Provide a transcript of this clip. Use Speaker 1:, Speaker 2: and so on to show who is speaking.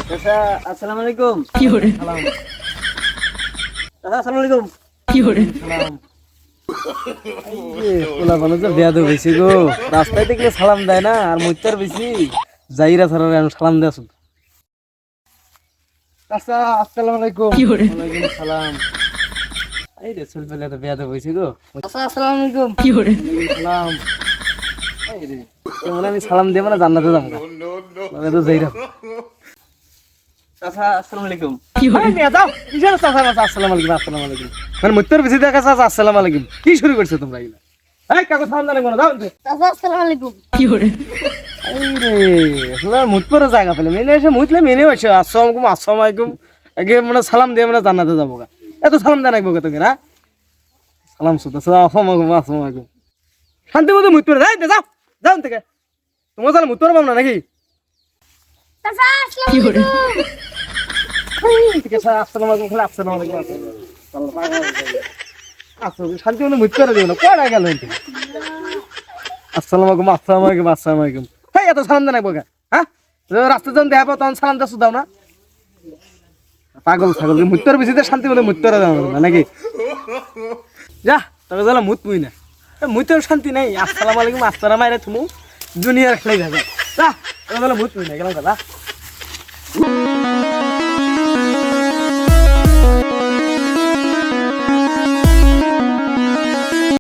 Speaker 1: চাচা আসসালামু আলাইকুম।
Speaker 2: কি করে
Speaker 1: সালাম। চাচা আসসালামু আলাইকুম।
Speaker 2: কি করে
Speaker 1: সালাম। পোলা মানুষ তো বেয়াদব হয়েছে গো, রাস্তায় দেখলে সালাম দেয় না, আর মুচার বেশি যাইরা ছাড়া সালাম দেয় শুধু। চাচা আসসালামু আলাইকুম।
Speaker 2: কি করে
Speaker 1: ওয়ালাইকুম সালাম। এই রে চুল পেলে তো বেয়াদব হয়েছে গো। চাচা আসসালামু আলাইকুম।
Speaker 2: কি করে
Speaker 1: সালাম। এই রে কেমন আমি সালাম দিয়ে মানে জান্নাতে যাবো না, মানে তো যাইরা। চাচা আসসালামু আলাইকুম।
Speaker 2: কি করে
Speaker 1: আরে মেয়ে যাও, কিসের চাচা মাচা আসসালামু আলাইকুম আসসালামু আলাইকুম, মানে মুত্তর বেশি দেখা চাচা আসসালামু আলাইকুম, কি শুরু করছো তোমরা এগুলা? এই কাকু সালাম জানাই না, যাও এনতে।
Speaker 3: চাচা আসসালামু আলাইকুম।
Speaker 2: কি করে
Speaker 1: এই রে আসলে মুতপরে জায়গা পেলে মেনে এসে মুতলে মেনে বসে আসসালামু আলাইকুম আসসালামু আলাইকুম, আগে মানে সালাম দিয়ে মানে জান্নাতে যাবো গা, এত সালাম দেন একবো তোকে না, সালাম সুদা আসসালামু আলাইকুম আসসালামু আলাইকুম, শান্তি মতো মুতপরে যাই যাও যাও এনতে থেকে, তোমার তাহলে মুতপরে পাবো না নাকি?
Speaker 3: চাচা আসসালামু
Speaker 2: কি করে
Speaker 3: আলাইকুম।
Speaker 1: ঠিক আছে আসসালামু আলাইকুম, খালি আসসালামু আলাইকুম আসসালাম, শান্তি মতো মুতপরে দিও না, কয়টা গেল এনতে? আসসালামু আলাইকুম আসসালামু আলাইকুম আসসালামু আলাইকুম, হেই এত সালাম দেন একবো গা, হ্যাঁ রাস্তা যখন দেখা পাও তখন সালাম দাও দাও না, পাগল ছাগল মুত্তর বেশিতে শান্তি মতো মুত্তরে দাও না নাকি? যা তবে তাহলে মুত মুই না, মুতেও শান্তি নাই, আসসালামু আলাইকুম আসসালাম আরে তুমি দুনিয়ার খেলাই যাবে, যা তবে তাহলে মুত মুই না গেলাম দাদা।